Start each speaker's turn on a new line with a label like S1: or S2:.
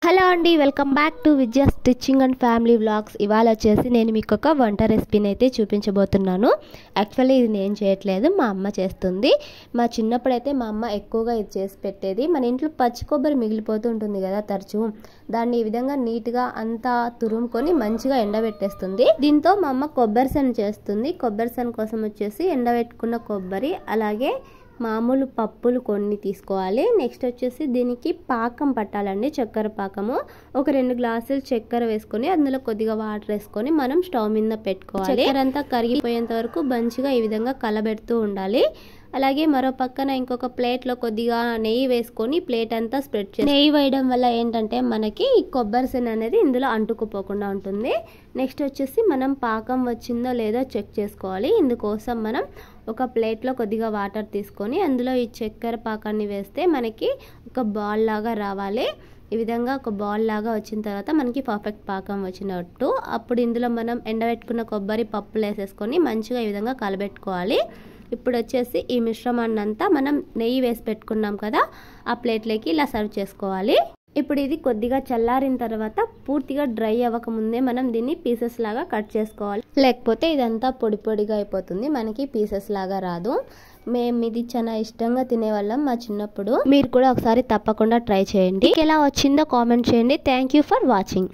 S1: Hello అండి, welcome back to విద్యా stitching and family vlogs. ఇవాళ వచ్చేసి నేను మీకు ఒక వంట రెసిపీని అయితే చూపించబోతున్నాను. యాక్చువల్లీ ఇది నేను చేయట్లేదు, మా అమ్మ చేస్తుంది. మా చిన్నప్పుడైతే మా అమ్మ ఎక్కువగా ఇది చేసి పెట్టేది. మన ఇంట్లో పచ్చి కొబ్బరి మిగిలిపోతూ ఉంటుంది కదా తరచూ, దాన్ని ఈ విధంగా నీట్గా అంతా తురుముకొని మంచిగా ఎండబెట్టేస్తుంది. దీంతో మా అమ్మ కొబ్బరి సన్ చేస్తుంది. కొబ్బరి సన్ కోసం వచ్చేసి ఎండబెట్టుకున్న కొబ్బరి, అలాగే మామూలు పప్పులు కొన్ని తీసుకోవాలి. నెక్స్ట్ వచ్చేసి దీనికి పాకం పట్టాలండి, చక్కెర పాకము. ఒక 2 గ్లాసులు చక్కెర వేసుకొని అందులో కొద్దిగా వాటర్ వేసుకొని మనం స్టవ్ మీద పెట్టుకోవాలి. చక్కెర అంతా కరిగిపోయేంత వరకు మంచిగా ఈ విధంగా కలబెడుతూ ఉండాలి. అలాగే మరో పక్కన ఇంకొక ప్లేట్లో కొద్దిగా నెయ్యి వేసుకొని ప్లేట్ అంతా స్ప్రెడ్ చేసి, నెయ్యి వేయడం వల్ల ఏంటంటే మనకి కొబ్బరి సెన్ అనేది ఇందులో అంటుకుపోకుండా ఉంటుంది. నెక్స్ట్ వచ్చేసి మనం పాకం వచ్చిందో లేదో చెక్ చేసుకోవాలి. ఇందుకోసం మనం ఒక ప్లేట్లో కొద్దిగా వాటర్ తీసుకొని అందులో ఈ చక్కెర పాకాన్ని వేస్తే మనకి ఒక బాల్ లాగా రావాలి. ఈ విధంగా ఒక బాల్ లాగా వచ్చిన తర్వాత మనకి పర్ఫెక్ట్ పాకం వచ్చినట్టు. అప్పుడు ఇందులో మనం ఎండబెట్టుకున్న కొబ్బరి పప్పులు వేసేసుకొని మంచిగా ఈ విధంగా కలబెట్టుకోవాలి. ఇప్పుడు వచ్చేసి ఈ మిశ్రమాన్ని అంతా మనం నెయ్యి వేసి పెట్టుకున్నాం కదా, ఆ ప్లేట్లోకి ఇలా సర్వ్ చేసుకోవాలి. ఇప్పుడు ఇది కొద్దిగా చల్లారిన తర్వాత పూర్తిగా డ్రై అవ్వకముందే మనం దీన్ని పీసెస్ లాగా కట్ చేసుకోవాలి. లేకపోతే ఇదంతా పొడి పొడిగా అయిపోతుంది, మనకి పీసెస్ లాగా రాదు. మేము ఇది చాలా ఇష్టంగా తినేవాళ్ళం మా చిన్నప్పుడు. మీరు కూడా ఒకసారి తప్పకుండా ట్రై చేయండి. ఎలా వచ్చిందో కామెంట్ చేయండి. Thank you for watching.